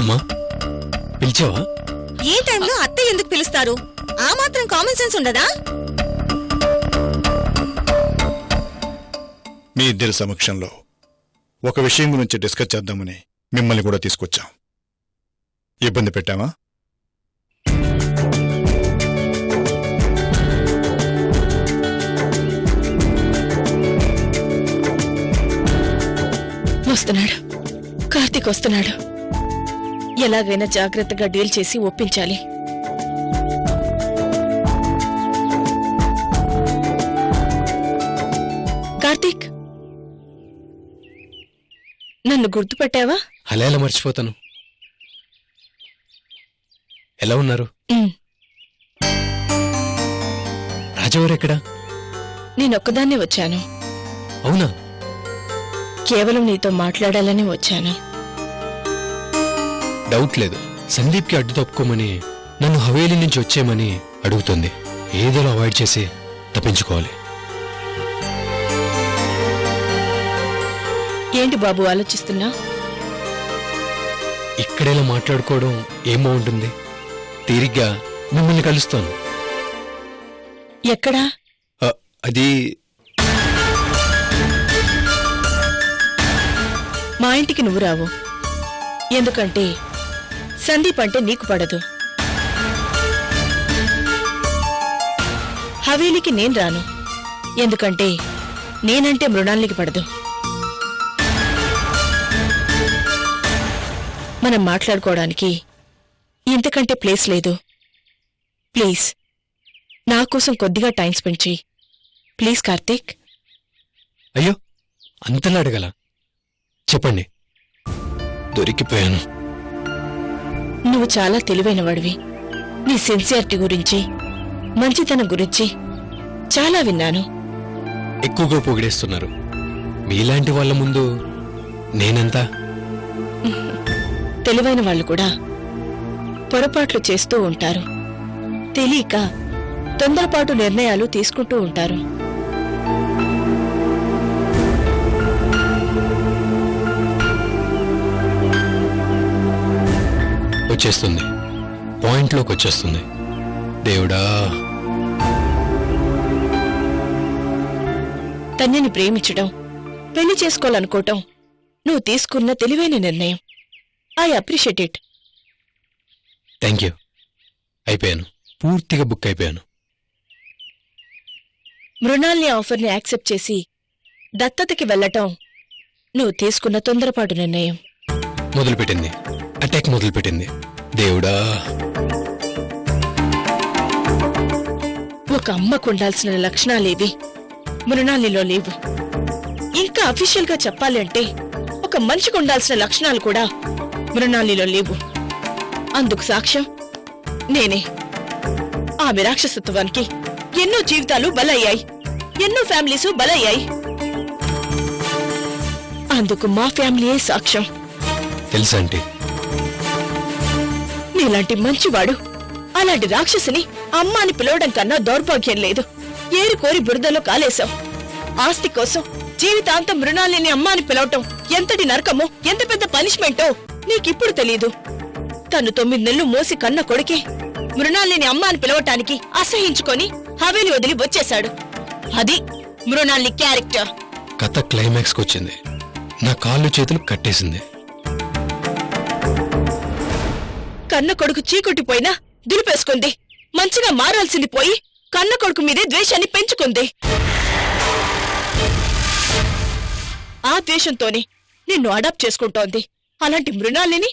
అమ్మా పిలిచావా? ఏ టైంలో అత్త ఎందుకు పిలుస్తారు? ఆ మాత్రం కామన్ సెన్స్ ఉండదా? మీ ఇద్దరి సమక్షంలో ఒక విషయం గురించి డిస్కస్ చేద్దామని మిమ్మల్ని కూడా తీసుకొచ్చాం. ఇబ్బంది పెట్టామా? వస్తున్నాడు, కార్తీక్ వస్తున్నాడు. ఎలాగైనా జాగ్రత్తగా డీల్ చేసి ఒప్పించాలి. కార్తీక్, నన్ను గుర్తుపట్టావా? అలా ఎలా మర్చిపోతాను. ఎలా ఉన్నారు? రాజవరెక్కడా? నేనొక్కదాన్నే వచ్చాను. అవునా? కేవలం నీతో మాట్లాడాలని వచ్చాను. డౌట్ లేదు, సందీప్కి అడ్డు తప్పుకోమని నన్ను హవేలీ నుంచి వచ్చేయమని అడుగుతుంది. ఏదోలా అవాయిడ్ చేసి తప్పించుకోవాలి. ఏంటి బాబు ఆలోచిస్తున్నా? ఇక్కడేలా మాట్లాడుకోవడం ఏం బాగుంటుంది. తీరిగ్గా మిమ్మల్ని కలుస్తాను. ఎక్కడా? అది మా ఇంటికి నువ్వు రావు. ఎందుకంటే సందీప్ అంటే నీకు పడదు. హవేలీకి నేను రాను. ఎందుకంటే నేనంటే మృణాల్నికి పడదు. మనం మాట్లాడుకోవడానికి ఇంతకంటే ప్లేస్ లేదు. ప్లీజ్ నా కోసం కొద్దిగా టైం స్పెండ్ చెయ్యి. ప్లీజ్ కార్తీక్. అయ్యో, అంతలా అడగల. చెప్పండి. దొరికిపోయాను. నువ్వు చాలా తెలివైన వాడివి. నీ సిన్సియారిటీ గురించి, మంచితనం గురించి చాలా విన్నాను. ఎక్కువగా పొగిడేస్తున్నారు. మీలాంటి వాళ్ళ ముందు నేనెంత? తెలివైన వాళ్ళు కూడా పొరపాట్లు చేస్తూ ఉంటారు. తెలియక తొందరపాటు నిర్ణయాలు తీసుకుంటూ ఉంటారు. వచ్చేస్తుంది, పాయింట్లోకి వచ్చేస్తుంది. దేవుడా, తన్నిని ప్రేమించడం, పెళ్లి చేసుకోవాలనుకోవటం నువ్వు తీసుకున్న తెలివైన నిర్ణయం. I appreciate it. Thank you. అయిపోయాను, పూర్తిగా బుక్ అయిపోయాను. మృణాల్ని ఆఫర్ని యాక్సెప్ట్ చేసి దత్తతకి వెళ్లటం నువ్వు తీసుకున్న తొందరపాటు నిర్ణయం. మొదలుపెట్టింది, అటాక్ మొదలుపెట్టింది. దేవుడా, ఒక అమ్మకుండాల్సిన లక్షణాలేవి మృణాలిలో లేవు. ఇంకా అఫీషియల్ గా చెప్పాలి అంటే ఒక మనిషికి ఉండాల్సిన లక్షణాలు కూడా మృణాలిలో లేవు. అందుకు సాక్ష్యం నేనే. ఆమె రాక్షసత్వానికి ఎన్నో జీవితాలు బలయ్యాయి, ఎన్నో ఫ్యామిలీసు బలయ్యాయి. అందుకు మా ఫ్యామిలీయే సాక్ష్యం. తెలుసా ఆంటీ? నీలాంటి మంచివాడు అలాంటి రాక్షసిని అమ్మ అని పిలవడం కన్నా దౌర్భాగ్యం లేదు. ఏరి కోరి బురదలో కాలేశావు. ఆస్తి కోసం జీవితాంతం మృణాలిని అమ్మ అని పిలవటం ఎంతటి నరకమో, ఎంత పెద్ద పనిష్మెంటో నీకిప్పుడు తెలీదు. తను 9 నెలలు మోసి కన్న కొడుకే మృణాలిని అమ్మ అని పిలవటానికి అసహించుకొని హవేలి వదిలి వచ్చేశాడు. అది మృణాలి క్యారెక్టర్. కథ క్లైమాక్స్కి వచ్చింది. నా కాళ్ళు చేతులు కట్టేసింది. కన్న కొడుకు చీకొట్టిపోయినా దులిపేసుకుంది. మంచిగా మారాల్సింది పోయి కన్న కొడుకు మీదే ద్వేషాన్ని పెంచుకుంది. ఆ ద్వేషంతోనే నిన్ను అడాప్ట్ చేసుకుంటోంది. అలాంటి మృణాలిని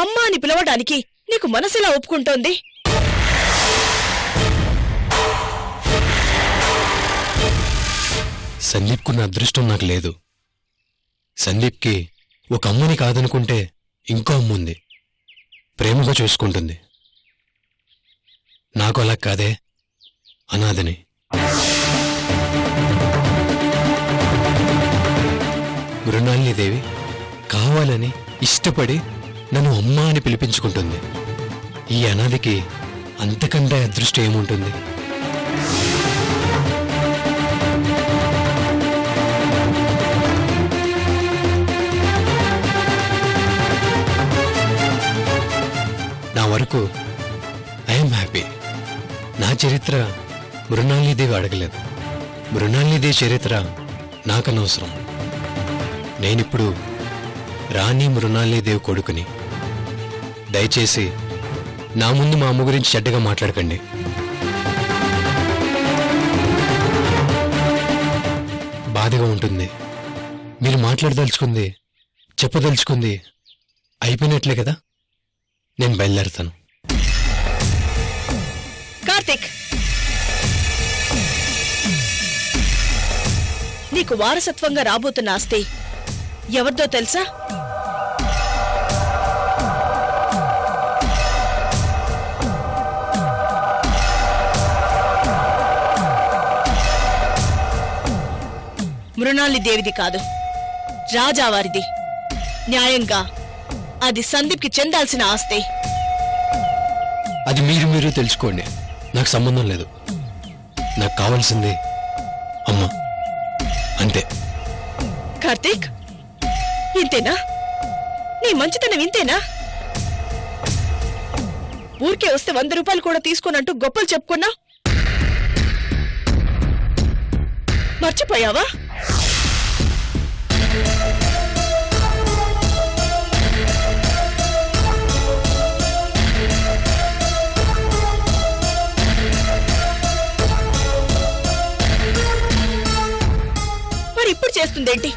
అమ్మ అని పిలవడానికి నీకు మనసులా ఒప్పుకుంటోంది. సందీప్కున్న అదృష్టం నాకు లేదు. సందీప్కి ఒక అమ్మని కాదనుకుంటే ఇంకో అమ్ముంది, ప్రేమగా చూసుకుంటుంది. నాకు అలా కాదే, అనాథని. మృణాలిని దేవి కావాలని ఇష్టపడి నన్ను అమ్మా అని పిలిపించుకుంటుంది. ఈ అనాథకి అంతకంటే అదృష్టం ఏముంటుంది? వరకు ఐఎమ్ హ్యాపీ. నా చరిత్ర మృణాలిదేవి అడగలేదు. మృణాలిదేవి చరిత్ర నాకనవసరం. నేనిప్పుడు రాణి మృణాలిదేవి కొడుకుని. దయచేసి నా ముందు మా అమ్మ గురించి చెడ్డగా మాట్లాడకండి. బాధగా ఉంటుంది. మీరు మాట్లాడదలుచుకుంది, చెప్పదలుచుకుంది అయిపోయినట్లే కదా. నేను బయలుదేరుతాను. కార్తీక్, నీకు వారసత్వంగా రాబోతున్న ఆస్తి ఎవరిదో తెలుసా? మృణాలిదేవిది కాదు, రాజావారిది. న్యాయంగా అది సందీప్కి చెందాల్సిన ఆస్తి. అది మీరు తెలుసుకోండి. నాకు సంబంధం లేదు. నాకు కావాల్సింది అమ్మ, అంతే. కార్తీక్, ఇంతేనా? నీ మంచితనం ఇంతేనా? ఊరికే వస్తే 100 రూపాయలు కూడా తీసుకోనంటూ గొప్పలు చెప్పుకున్నా మర్చిపోయావా? మరి ఇప్పుడు చేస్తుందేంటి?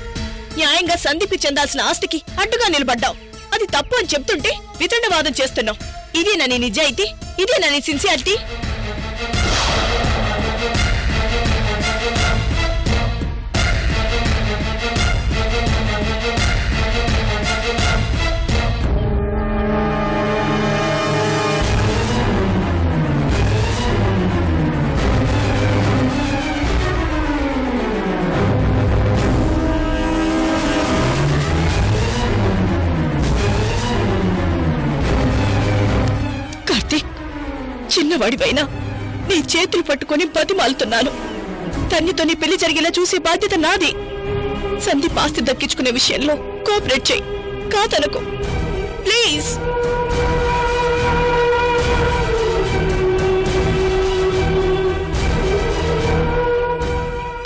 న్యాయంగా సందీప్కి చెందాల్సిన ఆస్తికి అడ్డుగా నిలబడ్డావు. అది తప్పు అని చెప్తుంటే వితండవాదం చేస్తున్నావు. ఇదేనా నీ నిజాయితీ? ఇదేనా నీ సిన్సియారిటీ? చిన్నవాడివైనా నీ చేతులు పట్టుకుని బతిమాలుతున్నాను. తన్నితో నీ పెళ్లి జరిగేలా చూసే బాధ్యత నాది. సందీప్ ఆస్తి దక్కించుకునే విషయంలో కోఆపరేట్ చేయి, కాదనుకో ప్లీజ్.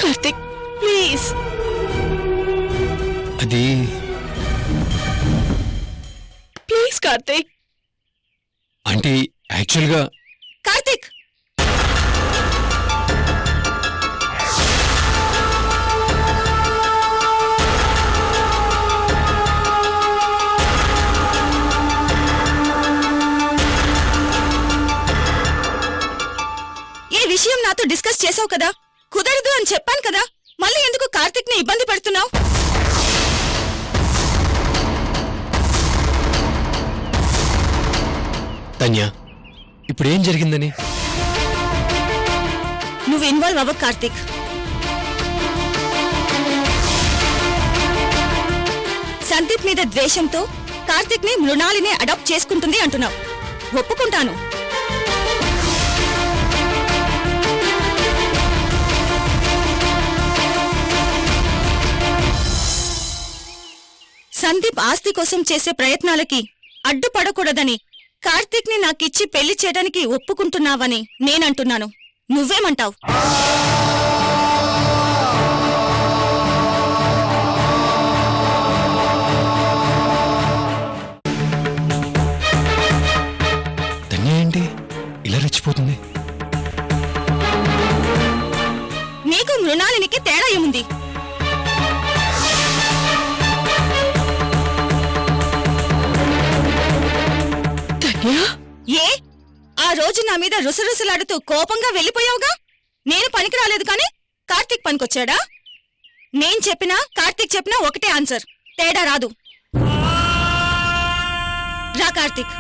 కార్తిక్ ప్లీజ్. అది ప్లీజ్ కార్తిక్. అంటే యాక్చువల్గా కార్తీక్, ఈ విషయం నాతో డిస్కస్ చేసావు కదా. కుదరదు అని చెప్పాను కదా. మళ్ళీ ఎందుకు కార్తీక్ ని ఇబ్బంది పెడుతున్నావు? తన్యా, ఇప్పుడు ఏం జరిగిందని? నువ్వు ఇన్వాల్వ్ అవ్వ కార్తీక్. సందీప్ మీద ద్వేషంతో కార్తీక్ ని మృణాలిని అడాప్ట్ చేసుకుంటుంది అంటున్నావు. ఒప్పుకుంటాను. సందీప్ ఆస్తి కోసం చేసే ప్రయత్నాలకి అడ్డుపడకూడదని కార్తీక్ ని నాకిచ్చి పెళ్లి చేయడానికి ఒప్పుకుంటున్నావని నేనంటున్నాను. నువ్వేమంటావు? తన్యా ఏంటి ఇలా రెచ్చిపోతుంది? నీకు మృణాలినికి తేడా ఏముంది? ఏ ఆ రోజు నా మీద రుసరుసలాడుతూ కోపంగా వెళ్ళిపోయావుగా. నేను పనికి రాలేదు కానీ కార్తీక్ పనికొచ్చాడా? నేను చెప్పినా కార్తీక్ చెప్పినా ఒకటే ఆన్సర్, తేడా రాదు. రా కార్తీక్.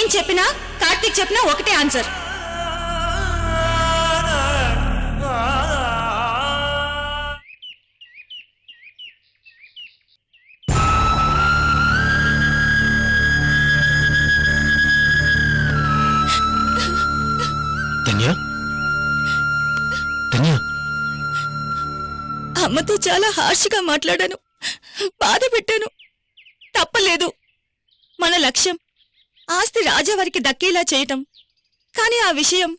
నేను చెప్పినా కార్తీక్ చెప్పినా ఒకటే ఆన్సర్. ధన్య ధన్య అమ్మతో చాలా హార్ష్గా మాట్లాడాను, బాధ పెట్టాను. తప్పలేదు. మన లక్ష్యం ఆస్తి రాజావారికి దక్కేలా చేయటం. కానీ ఆ విషయం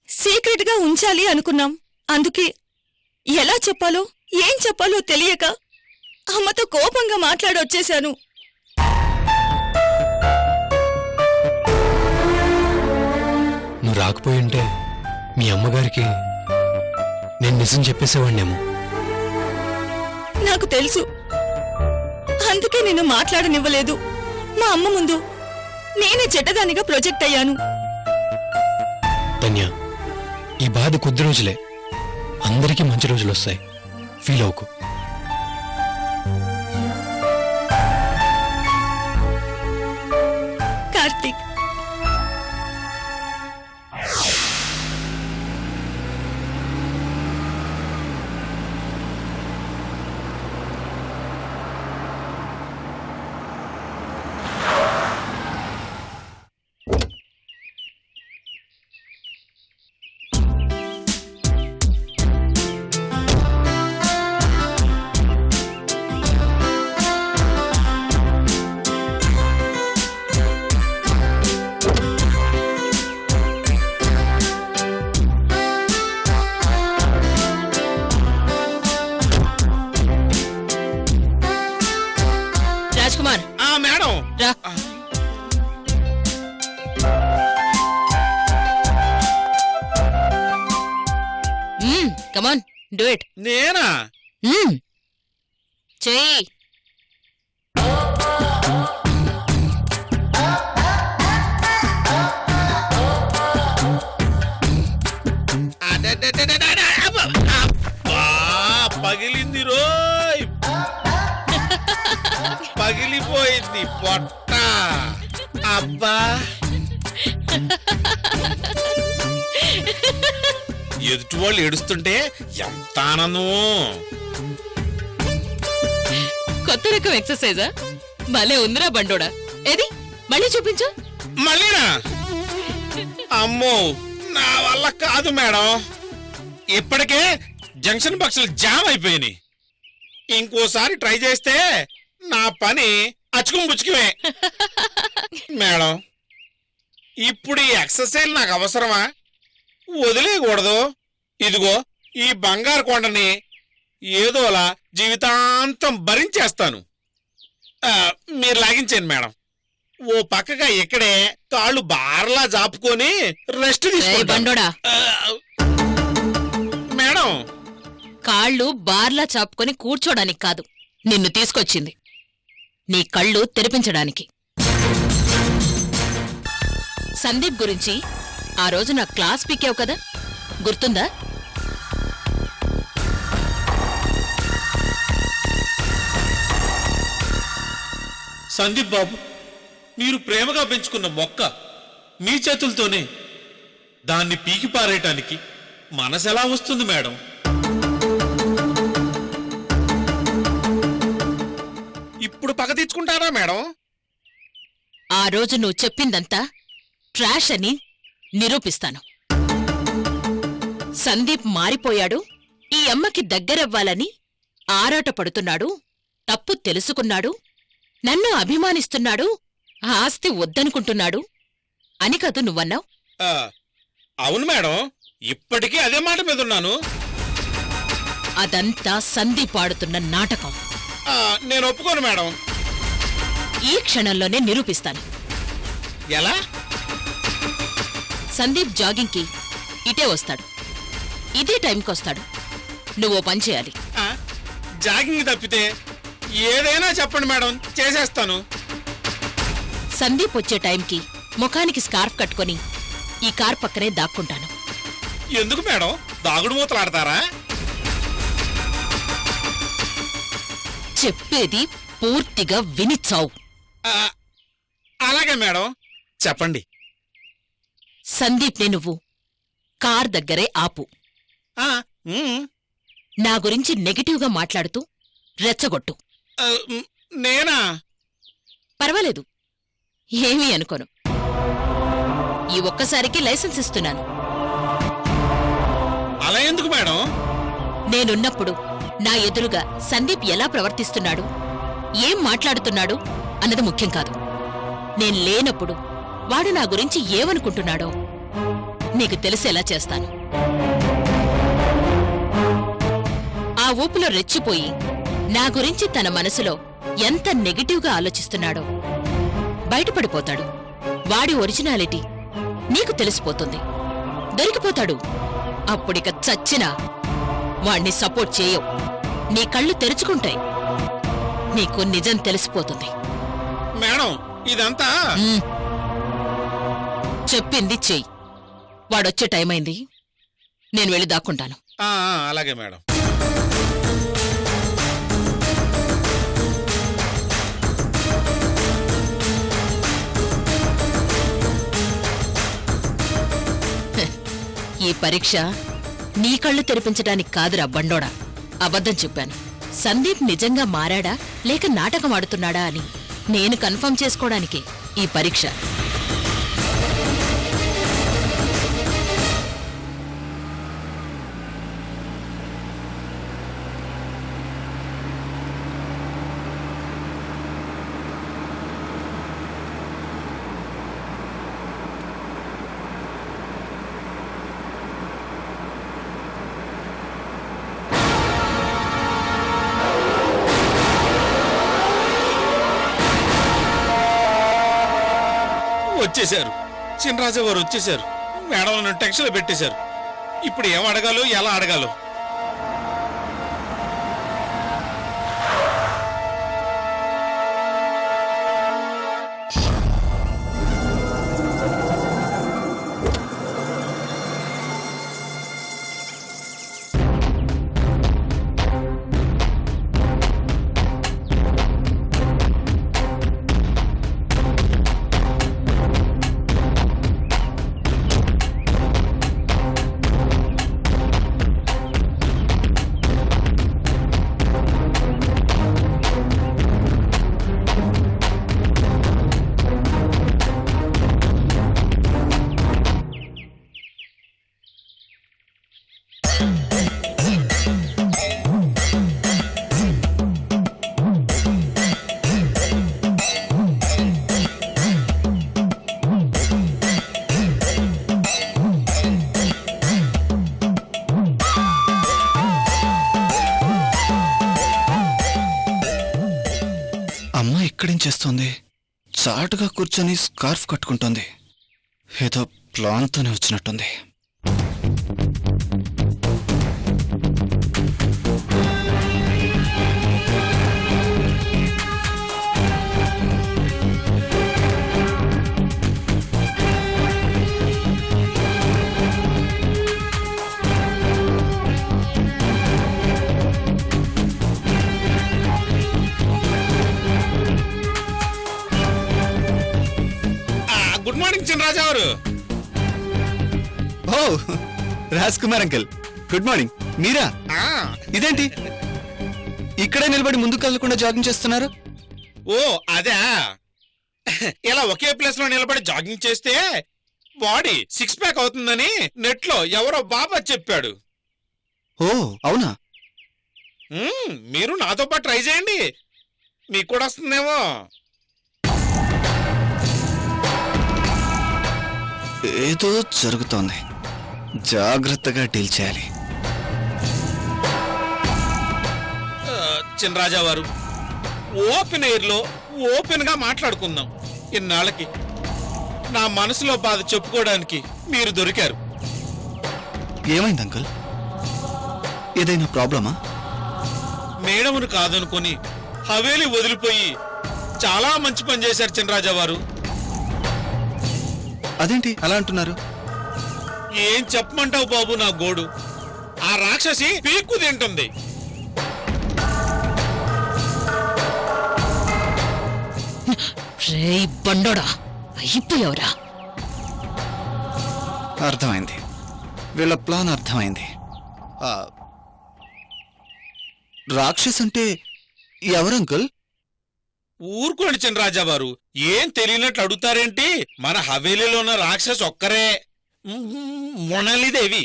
సీక్రెట్గా ఉంచాలి అనుకున్నాం. అందుకే ఎలా చెప్పాలో ఏం చెప్పాలో తెలియక అమ్మతో కోపంగా మాట్లాడొచ్చేశాను. నువ్వు రాకపోయింటే మీ అమ్మగారికి నేను నిజం చెప్పేసేవాడినేమో. నాకు తెలుసు, అందుకే నేను మాట్లాడనివ్వలేదు. మా అమ్మ ముందు నేనే చెడ్డదానిగా ప్రొజెక్ట్ అయ్యాను. ధన్య, ఈ బాధ కొద్ది రోజులే, అందరికీ మంచి రోజులు వస్తాయి. ఫీల్ అవ్వకు. కార్తీక్, రాజ్కుమార్ మేడం రా. Come on do it. నేనా? చెయ్యి. అబ్బా, పగిలింది రోయ్, పగిలిపోయింది పొట్ట. అబ్బా, ఎదుటి వాళ్ళు ఏడుస్తుంటే ఎంత ఆనందమో. కొత్త రకం ఎక్సర్సైజా? భలే ఉందిరా బండోడా. ఏది మళ్ళీ చూపించు. మళ్ళీనా? అమ్మో, నా వల్ల కాదు మేడం. ఇప్పటికే జంక్షన్ బాక్సులు జామ్ అయిపోయినాయి. ఇంకోసారి ట్రై చేస్తే నా పని అచ్చుకుం పుచ్చుకుమే. మేడం, ఇప్పుడు ఈ ఎక్సర్సైజ్ నాకు అవసరమా? వదిలేయకూడదు. ఇదిగో ఈ బంగారు కొండని ఏదోలా జీవితాంతం భరించేస్తాను. మీరు లాగించండి మేడం. ఓ పక్కగా ఇక్కడే కాళ్ళు బార్లా జాపుకొని రెస్ట్ తీసుకుంటాను. బండోడా, మేడం, కాళ్ళు బార్లా చాపుకొని కూర్చోడానికి కాదు నిన్ను తీసుకొచ్చింది, నీ కళ్ళు తెరిపించడానికి. సందీప్ గురించి ఆ రోజు నా క్లాస్ పీకావు కదా, గుర్తుందా? సందీప్ బాబు, మీరు ప్రేమగా పెంచుకున్న మొక్క మీ చేతులతోనే దాన్ని పీకి పారేయటానికి మనసెలా వస్తుంది మేడం? ఇప్పుడు పగ తీర్చుకుంటారా మేడం? ఆ రోజు నువ్వు చెప్పిందంతా ట్రాష్ అని నిరూపిస్తాను. సందీప్ మారిపోయాడు, ఈ అమ్మకి దగ్గరవ్వాలని ఆరాటపడుతున్నాడు, తప్పు తెలుసుకున్నాడు, నన్ను అభిమానిస్తున్నాడు, ఆస్తి వద్దనుకుంటున్నాడు అని కదూ నువ్వన్నావు. అవును మేడం, ఇప్పటికీ అదే మాట మీద ఉన్నాను. అదంతా సందీప్ ఆడుతున్న నాటకం. నేను ఒప్పుకోను మేడం. ఈ క్షణంలోనే నిరూపిస్తాను. ఎలా? సందీప్ జాగింగ్కి ఇటే వస్తాడు, ఇదే టైంకొస్తాడు. నువ్వో పని చేయాలి. జాగింగ్ తప్పితే ఏదైనా చెప్పండి మేడం, చేసేస్తాను. సందీప్ వచ్చే టైంకి ముఖానికి స్కార్ఫ్ కట్టుకొని ఈ కార్ పక్కనే దాక్కుంటాను. ఎందుకు మేడం? దాగుడు మూతలాడతారా? చెప్పేది పూర్తిగా విని చావు. అలాగే మేడం, చెప్పండి. సందీప్ని నువ్వు కార్ దగ్గరే ఆపు. ఆ, ఉమ్, నా గురించి నెగటివ్గా మాట్లాడుతూ రెచ్చగొట్టు. ఆ, నేనా? పర్వాలేదు, ఏమీ అనుకోను. ఈ ఒక్కసారికి లైసెన్స్ ఇస్తున్నాను. అలా ఎందుకు మేడం? నేనున్నప్పుడు నా ఎదురుగా సందీప్ ఎలా ప్రవర్తిస్తున్నాడు, ఏం మాట్లాడుతున్నాడు అన్నది ముఖ్యం కాదు. నేను లేనప్పుడు వాడు నా గురించి ఏమనుకుంటున్నాడో నీకు తెలిసేలా చేస్తాను. ఆ ఊపులో రెచ్చిపోయి నా గురించి తన మనసులో ఎంత నెగటివ్గా ఆలోచిస్తున్నాడో బయటపడిపోతాడు. వాడి ఒరిజినాలిటీ నీకు తెలిసిపోతుంది, దొరికిపోతాడు. అప్పుడిక చచ్చినా వాణ్ణి సపోర్ట్ చేయవు. నీ కళ్ళు తెరుచుకుంటాయి, నీకు నిజం తెలిసిపోతుంది. మేడం ఇదంతా ఉమ్. చెప్పింది చెయ్యి. వాడొచ్చే టైం అయింది, నేను వెళ్ళి దాక్కుంటాను. అలాగే మేడం. ఈ పరీక్ష నీ కళ్ళు తెరిపించడానికి కాదురా బండోడా. అబద్ధం చెప్పాను. సందీప్ నిజంగా మారాడా లేక నాటకం ఆడుతున్నాడా అని నేను కన్ఫర్మ్ చేసుకోవడానికే ఈ పరీక్ష. వచ్చేశారు, చినరాజు గారు వచ్చేశారు. మేడం నన్ను టెన్షన్లో పెట్టేశారు. ఇప్పుడు ఏం అడగాలో ఎలా అడగాలో. అమ్మ ఇక్కడేం చేస్తోంది? చాటుగా కూర్చొని స్కార్ఫ్ కట్టుకుంటోంది. ఏదో ప్లాన్తోనే వచ్చినట్టుంది. గుడ్ మార్నింగ్ చినరాజు గారు. ఓ Raj Kumar uncle, good morning. మీరా? ఆ, ఇదేంటి ఇక్కడే నిలబడి ముందుకు కదలకుండా జాగింగ్ చేస్తున్నారు? ఓ అదే, ఇలా ఒకే ప్లేస్ లో నిలబడి జాగింగ్ చేస్తే బాడీ 6 ప్యాక్ అవుతుందని నెట్ లో ఎవరో బాబా చెప్పాడు. ఓ అవునా? మీరు నాతో పాటు ట్రై చేయండి, మీకు కూడా వస్తుందేమో. ఏదో జరుగుతోంది, జాగ్రత్తగా డీల్ చేయాలి. చినరాజా వారు, ఓపెన్ ఎయిర్ లో ఓపెన్ గా మాట్లాడుకుందాం. ఇన్నాళ్ళకి నా మనసులో బాధ చెప్పుకోవడానికి మీరు దొరికారు. ఏమైంది అంకుల్? ఏదైనా ప్రాబ్లమా? మేడమును కాదనుకొని హవేలి వదిలిపోయి చాలా మంచి పని చేశారు చినరాజా వారు. అదేంటి అలా అంటున్నారు? ఏం చెప్పమంటావు బాబు నా గోడు. ఆ రాక్షసి పీక్కు తింటుంది. రేయ్ బండోడా, అయిపోయావురా. అర్థమైంది, వీళ్ళ ప్లాన్ అర్థమైంది. ఆ, రాక్షస్ అంటే ఎవరు అంకుల్? ఊరుకోండి చినరాజా వారు, ఏం తెలియనట్లు అడుగుతారేంటి? మన హవేలీలో ఉన్న రాక్షస్ ఒక్కరే, మొనాలిదేవి.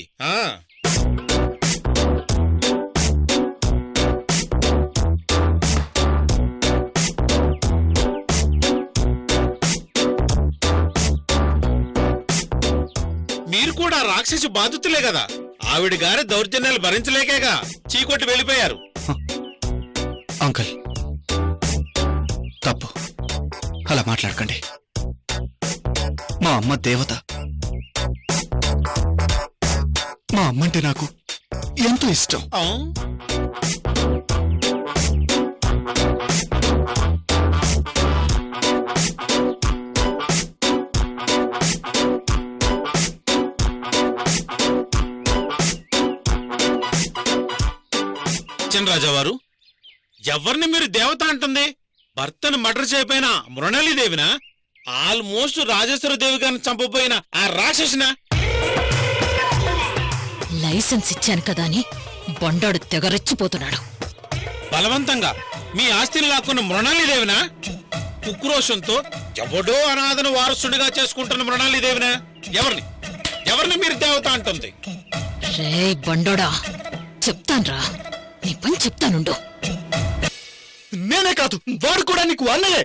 మీరు కూడా రాక్షసి బాధితులే కదా. ఆవిడ గారి దౌర్జన్యాలు భరించలేకేగా చీకొట్టి వెళ్ళిపోయారు. అంకుల్ తప్పు, అలా మాట్లాడకండి. మా అమ్మ దేవత. మా అమ్మంటే నాకు ఎంతో ఇష్టం. ఆ? చినరాజా వారు, ఎవరిని మీరు దేవత అంటుంది? భర్తను మర్డర్ చేయపోయిన మృణాలీదేవినా? ఆల్మోస్ట్ రాజేశ్వర దేవి గారిని చంపబోయిన ఆ రాక్షసినా? లైసెన్స్ ఇచ్చాను కదా అని బొండాడు తెగరెచ్చిపోతున్నాడు. బలవంతంగా మీ ఆస్తిని లాక్కున్న మృణాలీదేవినా? ఉక్రోషంతో ఎవడో అనాథను వారసుడిగా చేసుకుంటున్న మృణాలీదేవినా? ఎవరిని మీరు దేవత అంటుంది? రే బొండోడా, చెప్తాన్రా, నీ పని చెప్తానుండు. నేనే కాదు, వాడు కూడా నీకు అన్నయ్యే.